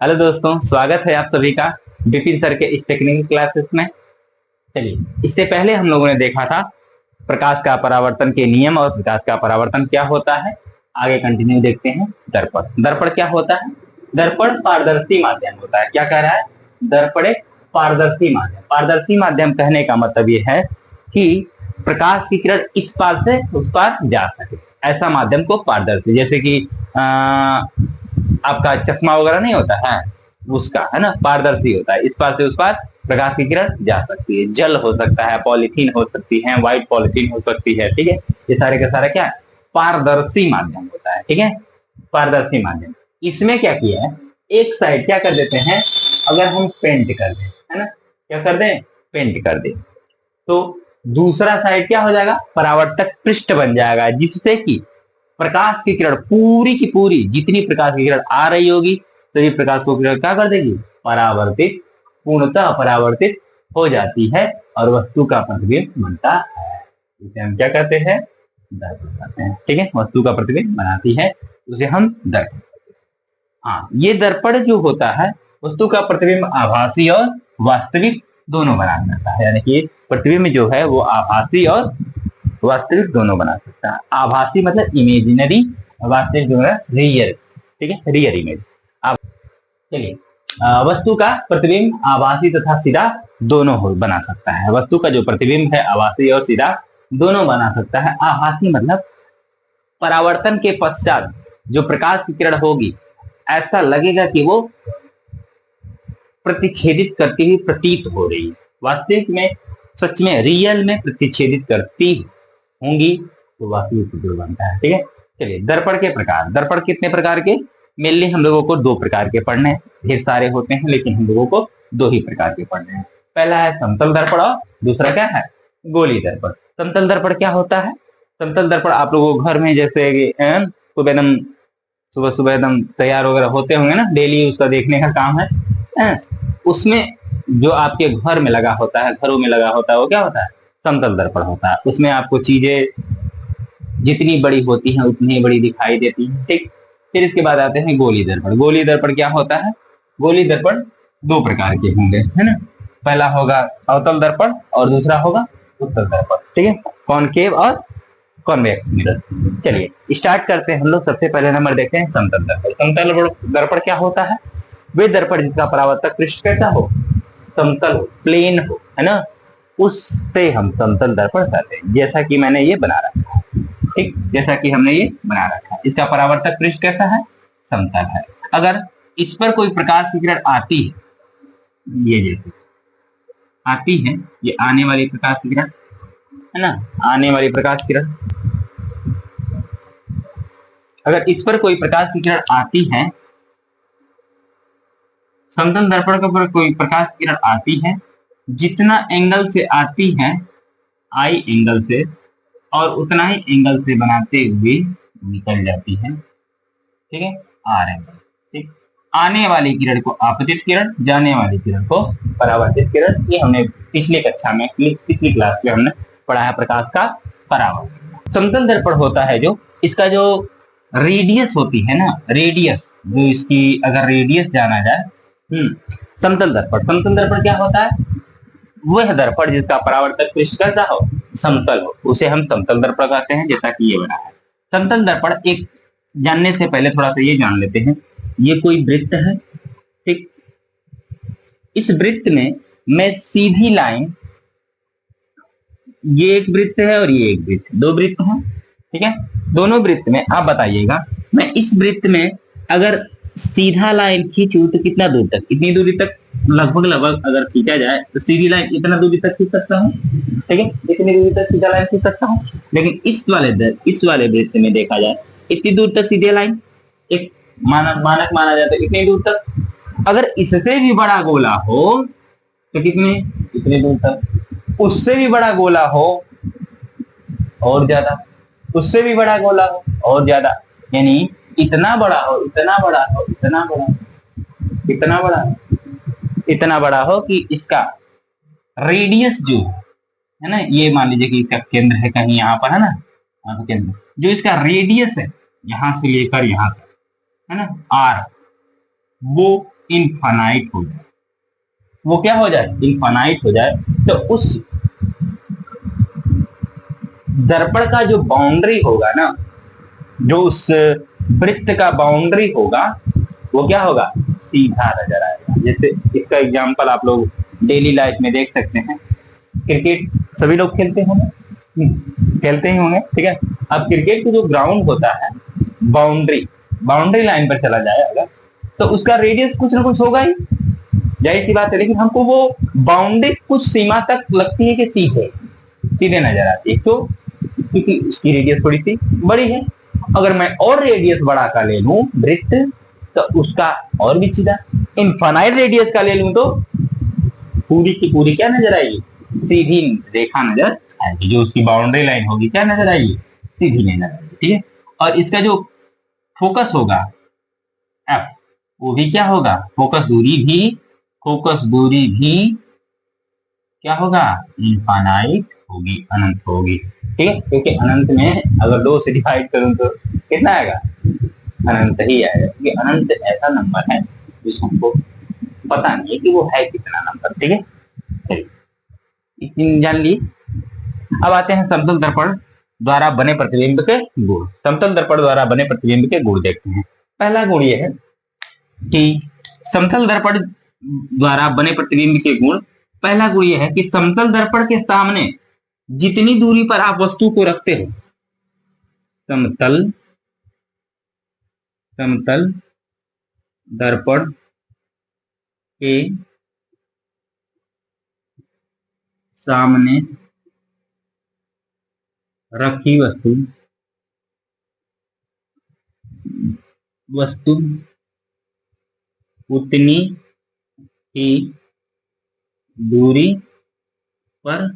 Hello दोस्तों, स्वागत है आप सभी का विपिन सर के इस टेक्निकल क्लासेस में। चलिए, इससे पहले हम लोगों ने देखा था प्रकाश का परावर्तन के नियम और प्रकाश का परावर्तन क्या होता है। आगे कंटिन्यू देखते हैं। दर्पण दर्पण क्या होता है? दर्पण पारदर्शी माध्यम होता है। क्या कह रहा है? दर्पण एक पारदर्शी माध्यम। पारदर्शी माध्यम कहने का मतलब ये है कि प्रकाश की किरण इस पार से उस पार जा सके, ऐसा माध्यम को पारदर्शी, जैसे कि आपका चश्मा वगैरह नहीं होता है, उसका है ना, पारदर्शी होता है। इस पार से उस पार प्रकाश की किरण जा सकती है। जल हो सकता है, पॉलीथीन हो सकती है, व्हाइट पॉलीथीन हो सकती है। ठीक है, ये सारे का सारा क्या है? पारदर्शी माध्यम होता है। ठीक है, पारदर्शी माध्यम। इसमें क्या किया है, एक साइड क्या कर देते हैं, अगर हम पेंट कर दें, है ना, क्या कर दें, पेंट कर दें, तो दूसरा साइड क्या हो जाएगा, परावर्तक पृष्ठ बन जाएगा, जिससे कि प्रकाश की किरण पूरी की पूरी, जितनी प्रकाश की किरण आ रही होगी सभी प्रकाश को किरण क्या कर देगी, परावर्तित, पूर्णतः परावर्तित हो जाती है और वस्तु का प्रतिबिंब बनता है। इसे हम क्या कहते हैं, दर्पण कहते हैं। ठीक है, वस्तु का प्रतिबिंब बनाती है, उसे हम दर्पण। हाँ, ये दर्पण जो होता है वस्तु का प्रतिबिंब आभासी और वास्तविक दोनों बना सकता है। यानी कि प्रतिबिंब जो है वो आभासी और वास्तविक दोनों बना सकता है। आभासी मतलब इमेजिनरी, वास्तविक जो है रियल। ठीक है, रियल इमेज। चलिए, वस्तु का प्रतिबिंब आभासी तथा सीधा दोनों बना सकता है। वस्तु का जो प्रतिबिंब है आभासी और सीधा दोनों बना सकता है। आभासी मतलब परावर्तन के पश्चात जो प्रकाश की किरण होगी ऐसा लगेगा कि वो प्रतिच्छेदित करती हुई प्रतीत हो रही है। वास्तविक में, सच में, रियल में प्रतिच्छेदित करती होंगी तो वास्तविक चित्र बनता है। ठीक है, चलिए, दर्पण के प्रकार। दर्पण कितने प्रकार के? मेनली हम लोगों को दो प्रकार के पढ़ने हैं। ढेर सारे होते हैं लेकिन हम लोगों को दो ही प्रकार के पढ़ने हैं। पहला है समतल दर्पण और दूसरा क्या है, गोली दर्पण। समतल दर्पण क्या होता है? समतल दर्पण आप लोगों घर में जैसे सुबह एकदम सुबह सुबह एकदम तैयार वगैरह होते होंगे ना, डेली उसका देखने का काम है। उसमें जो आपके घर में लगा होता है, घरों में लगा होता है, वो क्या होता है, समतल दर्पण होता है। उसमें आपको चीजें जितनी बड़ी होती हैं उतनी बड़ी दिखाई देती हैं। ठीक, फिर इसके बाद आते हैं गोली दर्पण। गोली दर्पण क्या होता है? गोली दर्पण दो प्रकार के होंगे, है ना। पहला होगा अवतल दर्पण और दूसरा होगा उत्तल दर्पण। ठीक है, कॉनकेव और कॉन्वेक्स मिरर। चलिए स्टार्ट करते हैं हम लोग। सबसे पहले नंबर देखते हैं समतल दर्पण। समतल दर्पण क्या होता है? वे दर्पण जिसका परावर्तक पृष्ठ कैसा हो, समतल हो, प्लेन हो, है ना, उससे हम समतल दर्पण कहते हैं। जैसा कि मैंने ये बना रखा है, ठीक, जैसा कि हमने ये बना रखा है। इसका परावर्तक पृष्ठ कैसा है, समतल है। अगर इस पर कोई प्रकाश की किरण आती है, ये जैसे आती है, ये आने वाली प्रकाश की किरण है ना, आने वाली प्रकाश किरण, अगर इस पर कोई प्रकाश की किरण आती है, समतल दर्पण के ऊपर कोई प्रकाश की किरण आती है, जितना एंगल से आती है, आई एंगल से, और उतना ही एंगल से बनाते हुए निकल जाती है। ठीक है, आर एंगल। ठीक, आने वाली किरण को आपतित किरण, जाने वाली किरण को परावर्तित किरण। ये हमने पिछले कक्षा में, पिछली क्लास में हमने पढ़ा है प्रकाश का परावर्तन। समतल दर्पण होता है जो, इसका जो रेडियस होती है ना, रेडियस जो इसकी, अगर रेडियस जाना जाए, समतल दर्पण। समतल दर्पण क्या होता है? वह दर्पण जिसका परावर्तक पृष्ठ कैसा हो, समतल हो, उसे हम समतल दर्पण कहते हैं, जैसा कि ये बना है। समतल दर्पण एक जानने से पहले थोड़ा सा ये जान लेते हैं। ये कोई वृत्त है, ठीक, इस वृत्त में मैं सीधी लाइन, ये एक वृत्त है और ये एक वृत्त, दो वृत्त हैं। ठीक है, दोनों वृत्त में आप बताइएगा, मैं इस वृत्त में अगर सीधा लाइन खींचूं तो कितना दूर तक, इतनी दूरी तक लगभग लगभग अगर खींचा जाए तो सीधी लाइन इतना दूरी तक खींच सकता हूँ। ठीक है, इतनी दूरी तक सीधा लाइन खींच सकता हूँ। लेकिन इस वाले वृत्त में देखा जाए, इतनी दूर तक सीधे लाइन एक मानक माना जाता है, इतनी दूर तक। अगर इससे भी बड़ा गोला हो तो कितने, इतने दूर तक। उससे भी बड़ा गोला हो और ज्यादा, उससे भी बड़ा गोला हो और ज्यादा, यानी इतना बड़ा हो, इतना बड़ा हो, इतना बड़ा, इतना बड़ा, इतना बड़ा हो कि इसका रेडियस जो है ना, ये मान लीजिए कि इसका केंद्र है कहीं यहाँ पर, है ना, तो केंद्र जो इसका रेडियस है यहां से लेकर यहां तक, है ना, आर, वो इनफाइनाइट हो जाए, वो क्या हो जाए, इनफाइनाइट हो जाए, तो उस दर्पण का जो बाउंड्री होगा ना, जो उस वृत्त का बाउंड्री होगा, वो क्या होगा, सीधा नजर आएगा। जैसे इसका एग्जांपल आप लोग डेली लाइफ में देख सकते हैं, क्रिकेट सभी लोग खेलते होंगे, खेलते ही होंगे, ठीक है। अब क्रिकेट का जो ग्राउंड होता है, बाउंड्री लाइन पर चला जाएगा तो उसका रेडियस कुछ ना कुछ होगा ही, जाहिर सी बात है। लेकिन हमको वो बाउंड्री कुछ सीमा तक लगती है कि सीधे नजर आती है, तो क्योंकि उसकी रेडियस थोड़ी सी बड़ी है। अगर मैं और रेडियस बड़ा का ले लूं वृत्त, तो उसका और भी सीधा, इनफाइनाइट रेडियस का ले लूं तो पूरी की पूरी क्या नजर आएगी, सीधी रेखा नजर आएगी। जो उसकी बाउंड्री लाइन होगी क्या नजर आएगी, सीधी नजर आएगी, ठीक है। और इसका जो फोकस होगा एफ, वो भी क्या होगा, फोकस दूरी भी क्या होगा, इनफाइनाइट होगी, अनंत होगी, ठीक है। क्योंकि अनंत में अगर 2 से डिवाइड करूं तो कितना आएगा, अनंत ही आएगा, क्योंकि अनंत ऐसा नंबर है जिसको हमको पता नहीं है कि वो है कितना नंबर, ठीक है। चलिए इतनी जान ली। अब आते हैं समतल दर्पण द्वारा बने प्रतिबिंब के गुण। समतल दर्पण द्वारा बने प्रतिबिंब के गुण देखते हैं। पहला गुण यह है कि समतल दर्पण द्वारा बने प्रतिबिंब के गुण, पहला गुण यह है कि समतल दर्पण के सामने जितनी दूरी पर आप वस्तु को रखते हो, समतल दर्पण के सामने रखी वस्तु उतनी ही दूरी पर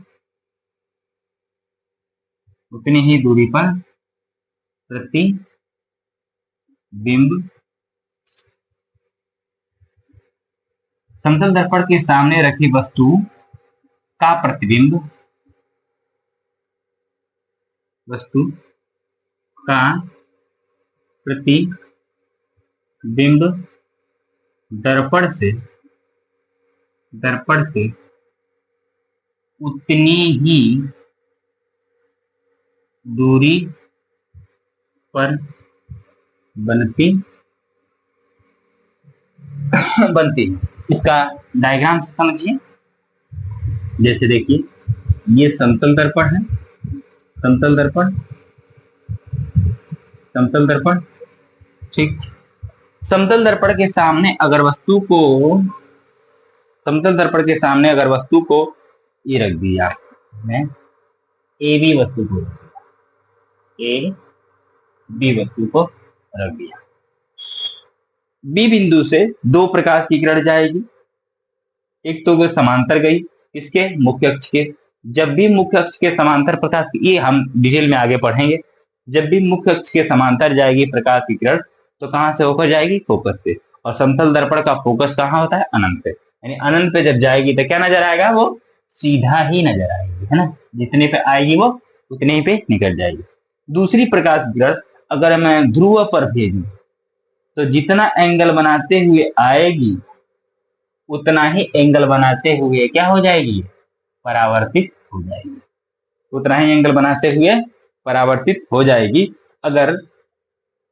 प्रतिबिंब, समतल दर्पण के सामने रखी वस्तु का प्रतिबिंब दर्पण से उतनी ही दूरी पर बनती है। इसका डायग्राम समझिए। जैसे देखिए, ये समतल दर्पण है, समतल दर्पण, ठीक। समतल दर्पण के सामने अगर वस्तु को ये रख दिया, मैं ए बी वस्तु को रख दिया, बी बिंदु से 2 प्रकाश की किरण जाएगी। एक तो वो समांतर गई इसके मुख्य अक्ष के, जब भी मुख्य अक्ष के समांतर प्रकाश, ये हम डिटेल में आगे पढ़ेंगे, जब भी मुख्य अक्ष के समांतर जाएगी प्रकाश की किरण, तो कहां से होकर जाएगी, फोकस से। और समतल दर्पण का फोकस कहां होता है, अनंत पे, यानी अनंत पे जब जाएगी तो क्या नजर आएगा, वो सीधा ही नजर आएगी, है ना। जितने पे आएगी वो उतने ही पे निकल जाएगी। दूसरी प्रकाश किरण अगर मैं ध्रुव पर भेजूं, तो जितना एंगल बनाते हुए आएगी उतना ही एंगल बनाते हुए क्या हो जाएगी, परावर्तित हो जाएगी, उतना ही एंगल बनाते हुए परावर्तित हो जाएगी। अगर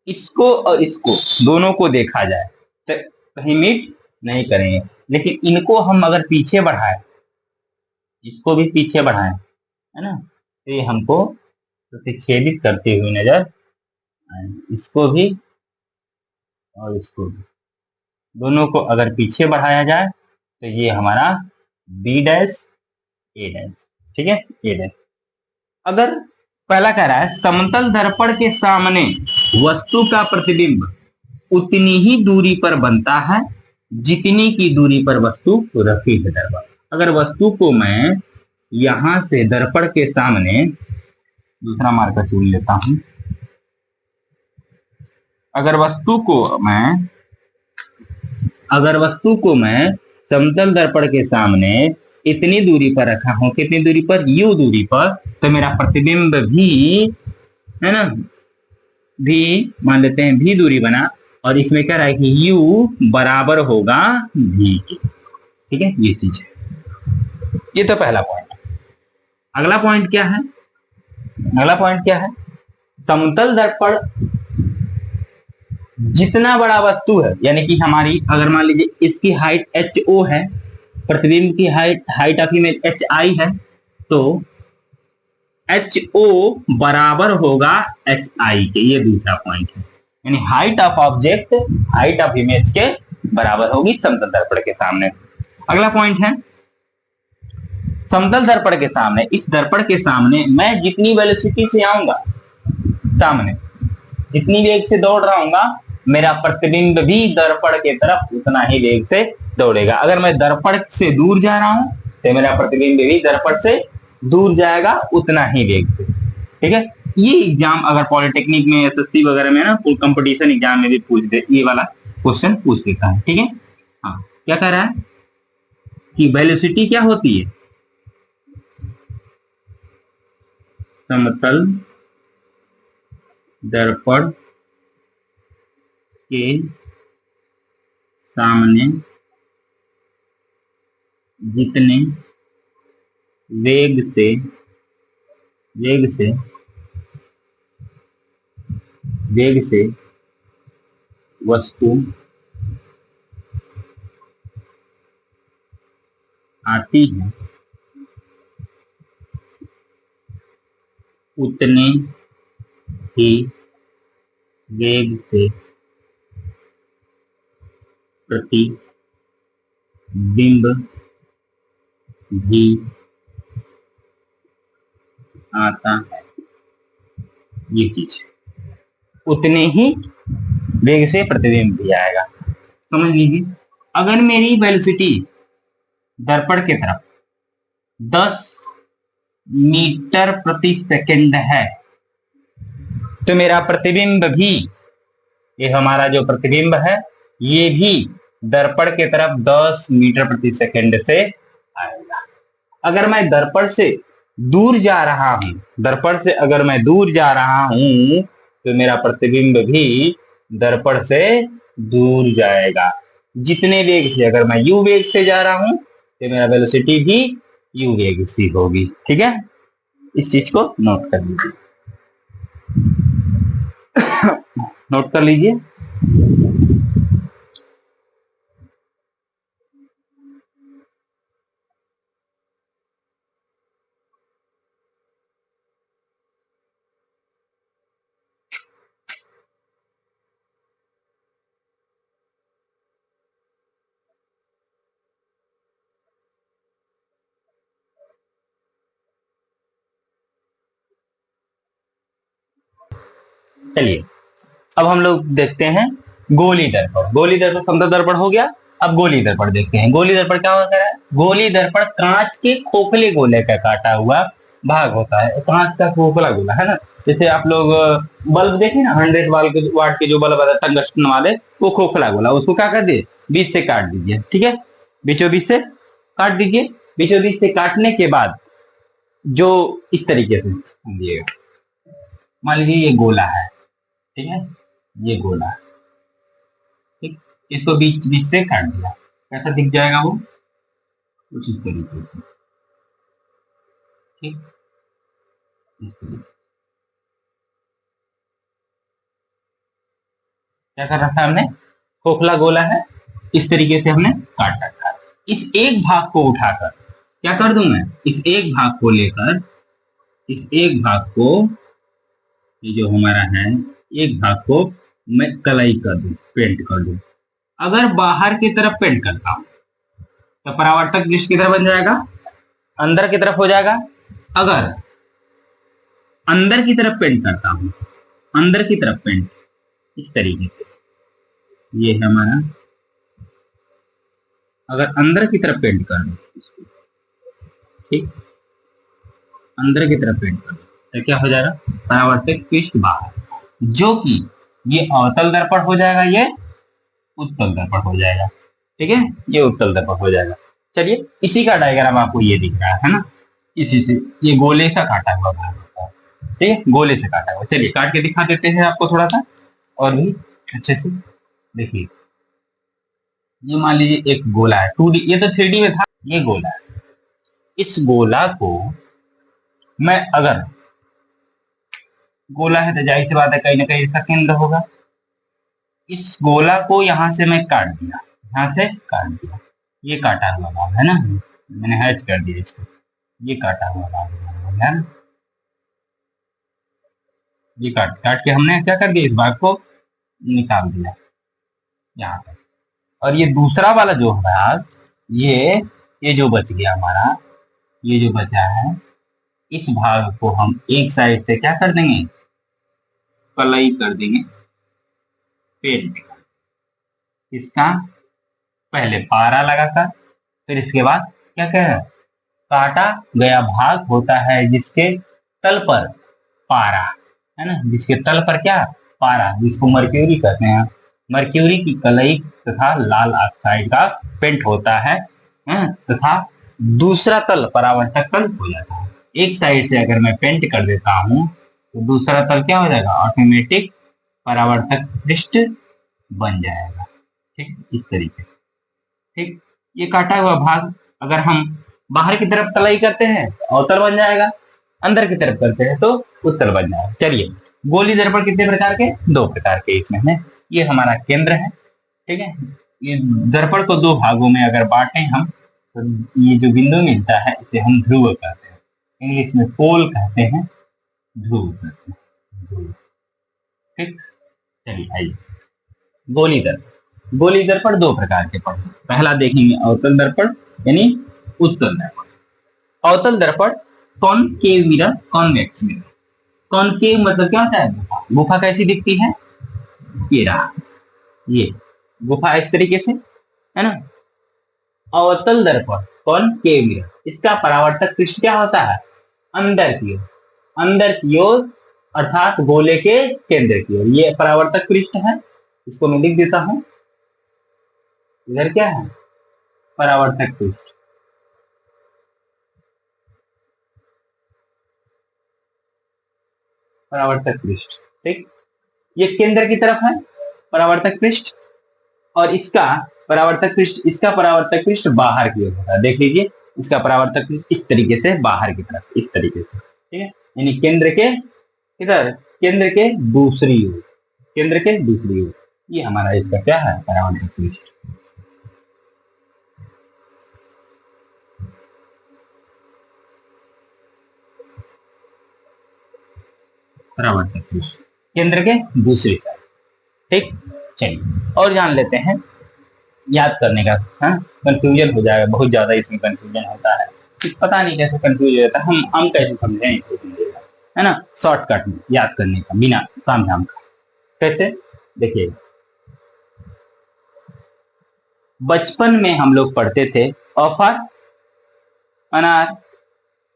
इसको और इसको दोनों को देखा जाए तो कहीं मीट नहीं करेंगे, लेकिन इनको हम अगर पीछे बढ़ाएं, इसको भी पीछे बढ़ाएं, है ना, तो ये हमको प्रतिच्छेदित करते हुए नजर आएंगे। इसको भी और इसको भी, दोनों को अगर पीछे बढ़ाया जाए तो ये हमारा बी डैश ए डैश, ठीक है, ए डैश। अगर पहला कह रहा है समतल दर्पण के सामने वस्तु का प्रतिबिंब उतनी ही दूरी पर बनता है जितनी की दूरी पर वस्तु रखी है दर्पण। अगर वस्तु को मैं यहां से दर्पण के सामने, दूसरा मार्कर चुन लेता हूं, अगर वस्तु को मैं समतल दर्पण के सामने इतनी दूरी पर रखा हूं, कितनी दूरी पर, यू दूरी पर, तो मेरा प्रतिबिंब भी, है ना, भी मान लेते हैं भी दूरी बना, और इसमें क्या रहा है कि u बराबर होगा v के। ठीक है, ये चीज है। ये तो पहला पॉइंट। अगला पॉइंट क्या है? अगला पॉइंट क्या है? समतल दर्पण जितना बड़ा वस्तु है, यानी कि हमारी अगर मान लीजिए इसकी हाइट एच ओ है, प्रतिबिंब की height of image H I है, तो एच ओ बराबर होगा एच आई के। ये दूसरा पॉइंट है, यानी height of object height of image के बराबर होगी समतल दर्पण के सामने। अगला पॉइंट है, समतल दर्पण के सामने, इस दर्पण के सामने मैं जितनी वेलोसिटी से आऊंगा, सामने जितनी वेग से दौड़ रहा हूंगा, मेरा प्रतिबिंब भी दर्पण के तरफ उतना ही वेग से दौड़ेगा। अगर मैं दर्पण से दूर जा रहा हूं तो मेरा प्रतिबिंब भी दर्पण से दूर जाएगा उतना ही वेग से। ठीक है, ये एग्जाम अगर पॉलिटेक्निक में, एसएससी वगैरह में ना, कंपटीशन एग्जाम में भी पूछ दे, ये वाला क्वेश्चन पूछ देता है। ठीक है, हाँ, क्या कह रहा है कि वेलोसिटी क्या होती है? समतल दर्पण के सामने जितने वेग से वस्तु आती है, उतने ही वेग से प्रतिबिंब भी आता है। ये चीज, उतने ही वेग से प्रतिबिंब भी आएगा। समझ लीजिए, अगर मेरी वेलोसिटी दर्पण की तरफ 10 मीटर प्रति सेकंड है, तो मेरा प्रतिबिंब भी, ये हमारा जो प्रतिबिंब है, ये भी दर्पण के तरफ 10 मीटर प्रति सेकंड से आएगा। अगर मैं दर्पण से दूर जा रहा हूं, दर्पण से अगर मैं दूर जा रहा हूं, तो मेरा प्रतिबिंब भी दर्पण से दूर जाएगा जितने वेग से। अगर मैं u वेग से जा रहा हूं तो मेरा वेलोसिटी भी u वेग से होगी। ठीक है, इस चीज को नोट कर लीजिए। नोट कर लीजिए। चलिए, अब हम लोग देखते हैं गोली दर्पण। गोली दर्पण समतल दर्पण हो गया। अब गोली दर्पण देखते हैं। गोली दर्पण क्या होता है? गोली दर्पण कांच के खोखले गोले का काटा हुआ भाग होता है। कांच का खोखला गोला है ना, जैसे आप लोग बल्ब देखे ना, 100 वाट के जो बल्ब आता है टंगस्टन वाले, वो खोखला गोला, उसको क्या कर दिए, बीच से काट दीजिए। ठीक है, बीचों बीच से काट दीजिए। बीचों बीच से काटने के बाद जो इस तरीके से दिएगा, मान लीजिए ये गोला है, ठीक है, ये गोला, ठीक, इसको बीच बीच से काट दिया, कैसा दिख जाएगा वो, कुछ इस तरीके से। ठीक, इस तरीके क्या कर रखा है हमने, खोखला गोला है, इस तरीके से हमने काट रखा है। इस एक भाग को उठाकर क्या कर दूं मैं, इस एक भाग को लेकर, इस एक भाग को, ये जो हमारा है, एक भाग को मैं कलाई कर दूं, पेंट कर दूं। अगर बाहर की तरफ पेंट करता हूं तो परावर्तक दृश्य किधर बन जाएगा, अंदर की तरफ हो जाएगा। अगर अंदर की तरफ पेंट करता हूं, अंदर की तरफ पेंट इस तरीके से, ये है हमारा, अगर अंदर की तरफ पेंट कर दूं, ठीक, अंदर की तरफ पेंट कर दूं तो क्या हो जाएगा, परावर्तक पृष्ठ बाहर, जो कि ये अवतल दर्पण हो जाएगा, ये उत्तल दर्पण हो जाएगा। ठीक है, ये उत्तल दर्पण हो जाएगा। चलिए, इसी का डायग्राम आपको ये दिख रहा है ना, इसी से, ये गोले का काटा हुआ भाग होता है। ठीक है, गोले से काटा हुआ। चलिए काट के दिखा देते हैं आपको थोड़ा सा और भी अच्छे से। देखिए ये मान लीजिए एक गोला है 2D, ये तो 3D में था, ये गोला है। इस गोला को मैं अगर, गोला है तो जाहिर सी बात है कहीं ना कहीं इसका केंद्र होगा। इस गोला को यहां से मैं काट दिया, यहां से काट दिया, ये काटा हुआ भाग है ना, मैंने हैच कर दिया इसको, ये काटा हुआ भाग है ना, ये काट काट के हमने क्या कर दिया, इस भाग को निकाल दिया यहाँ पर। और ये दूसरा वाला जो भाग, ये जो बच गया हमारा, ये जो बचा है, इस भाग को हम एक साइड से क्या कर देंगे, कलई कर देंगे, पेंट। इसका पहले पारा लगाकर, फिर इसके बाद क्या कह रहे हैं, काटा गया भाग होता है जिसके तल पर पारा है ना, जिसके तल पर क्या, पारा, जिसको मर्क्यूरी कहते हैं। मर्क्यूरी की कलई तथा लाल ऑक्साइड का पेंट होता है तथा दूसरा तल परावर्तक तल हो जाता है। एक साइड से अगर मैं पेंट कर देता हूं तो दूसरा तल क्या हो जाएगा, ऑटोमेटिक परावर्तक पृष्ठ बन जाएगा। ठीक, इस तरीके से। ठीक, ये काटा हुआ भाग अगर हम बाहर की तरफ तलाई करते हैं तो अवतल बन जाएगा, अंदर की तरफ करते हैं तो उत्तल बन जाएगा। चलिए, गोली दर्पण कितने प्रकार के, 2 प्रकार के इसमें है। ये हमारा केंद्र है, ठीक है। ये दर्पण को 2 भागों में अगर बांटे हम तो ये जो बिंदु मिलता है इसे हम ध्रुव कहते हैं, इंग्लिश में पोल कहते हैं, ध्रुव कहते हैं, ध्रुव। ठीक, चलिए आइए, गोली दर्पण। गोली दर्पण 2 प्रकार के पढ़े। पहला देखेंगे अवतल दर्पण यानी उत्तल दर्पण। अवतल दर्पण concave mirror, convex mirror. Concave मतलब क्या होता है, गुफा। गुफा कैसी दिखती है, ये रहा, ये गुफा इस तरीके से है ना। अवतल दर्पण कॉनकेव मिरर, इसका परावर्तक पृष्ठ क्या होता है, अंदर की ओर, अंदर की ओर अर्थात गोले के केंद्र की ओर। ये परावर्तक पृष्ठ है, इसको मैं लिख देता हूं, इधर क्या है, परावर्तक पृष्ठ। परावर्तक पृष्ठ, ठीक, ये केंद्र की तरफ है परावर्तक पृष्ठ, और इसका परावर्तक पृष्ठ, इसका परावर्तक पृष्ठ बाहर की ओर होता है। देख लीजिए, इसका परावर्तक पृष्ठ इस तरीके से बाहर की तरफ, इस तरीके से, ठीक है, यानी केंद्र के इधर, केंद्र के दूसरी ओर, केंद्र के दूसरी ओर। ये हमारा इसका क्या है, परावर्तक पृष्ठ। परावर्तक पृष्ठ केंद्र के दूसरी साइड। ठीक, चलिए और जान लेते हैं, याद करने का कंफ्यूजन हो जाएगा, बहुत ज्यादा इसमें कंफ्यूजन होता है, पता नहीं कैसे कंफ्यूज हो जाता है, हम कैसे समझें इसको, समझेगा है ना, शॉर्टकट में याद करने का, बिना काम धाम का। कैसे, देखिए, बचपन में हम लोग पढ़ते थे अ फॉर अनार,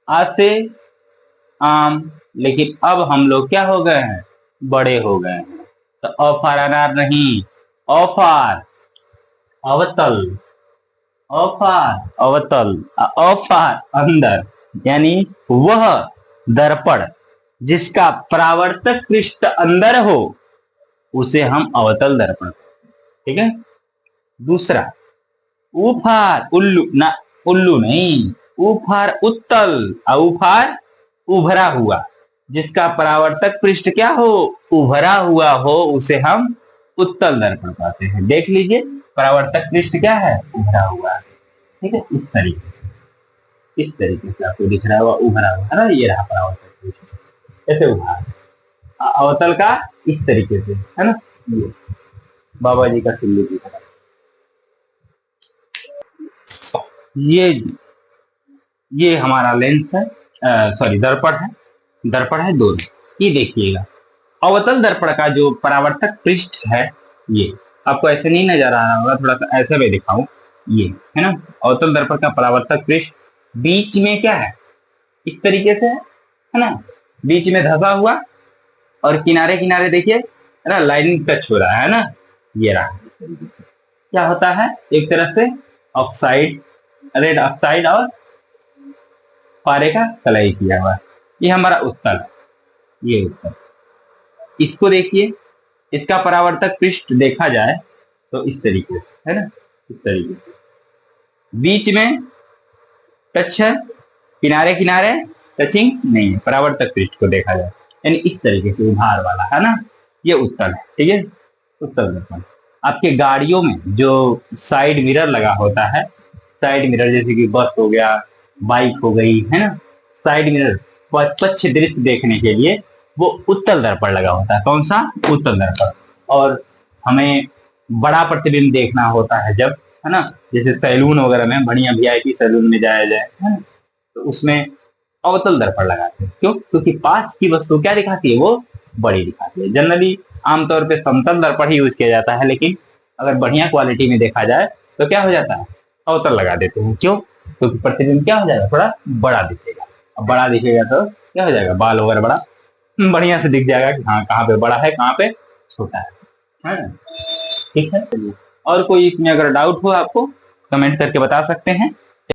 आ से आम, लेकिन अब हम लोग क्या हो गए हैं, बड़े हो गए हैं, तो अ फॉर अनार नहीं, अ फॉर अवतल, अ फॉर अवतल, अ फॉर अंदर, यानी वह दर्पण जिसका परावर्तक पृष्ठ अंदर हो उसे हम अवतल दर्पण, ठीक है। दूसरा, उफार, उल्लू ना, उल्लू नहीं, उफार उत्तल, उफार उभरा हुआ, जिसका परावर्तक पृष्ठ क्या हो, उभरा हुआ हो, उसे हम उत्तल दर्पण कहते हैं। देख लीजिए, परावर्तक पृष्ठ क्या है, उभरा हुआ, ठीक है, इस तरीके से आपको दिख रहा हुआ, उभरा हुआ है ना, ये रहा परावर्तक पृष्ठ, ऐसे उभरा, अवतल का इस तरीके से है ना, ये बाबा जी का सिल्लू की तरह। ये हमारा लेंस है, सॉरी दर्पण है, दर्पण है दोनों। ये देखिएगा, अवतल दर्पण का जो परावर्तक पृष्ठ है, ये आपको ऐसे नहीं नजर आ रहा होगा, थोड़ा सा ऐसे में दिखाऊं, ये है ना अवतल दर्पण का परावर्तक पृष्ठ, बीच में क्या है, इस तरीके से है ना, बीच में धसा हुआ, और किनारे किनारे देखिए है ना, लाइनिंग टच हो रहा है ना, ये रहा, इस तरीके से क्या होता है, एक तरफ से ऑक्साइड, रेड ऑक्साइड और पारे का कलाई किया हुआ, ये हमारा उत्तल है, ये उत्तल। इसको देखिए, इसका परावर्तक पृष्ठ देखा जाए तो इस तरीके से, है ना, इस तरीके से बीच में टच है, किनारे किनारे टचिंग नहीं है, परावर्तक पृष्ठ को देखा जाए, यानी इस तरीके से उभार वाला, है ना, ये उत्तल है। ठीक है, उत्तल दर्पण। आपके गाड़ियों में जो साइड मिरर लगा होता है, साइड मिरर जैसे कि बस हो गया, बाइक हो गई, है ना, साइड मिरर स्वच्छ दृश्य देखने के लिए वो उत्तल दर्पण लगा होता है। कौन सा? उत्तल दर्पण। और हमें बड़ा प्रतिबिंब देखना होता है जब, है ना, जैसे सैलून वगैरह में, बढ़िया वीआईपी सैलून में जाया जाए, है ना, तो उसमें अवतल दर्पण लगाते हैं। क्यों? क्योंकि पास की वस्तु क्या दिखाती है? वो बड़ी दिखाती है। जनरली आमतौर पे समतल दर्पण ही यूज किया जाता है, लेकिन अगर बढ़िया क्वालिटी में देखा जाए तो क्या हो जाता है? अवतल लगा देते हैं। क्यों? क्योंकि प्रतिबिंब क्या हो जाएगा? थोड़ा बड़ा दिखेगा। अब बड़ा दिखेगा तो क्या हो जाएगा? बाल वगैरह बड़ा बढ़िया से दिख जाएगा कि हाँ, कहाँ पे बड़ा है, कहाँ पे छोटा है ना? ठीक है, चलिए। और कोई इसमें अगर डाउट हो आपको कमेंट करके बता सकते हैं।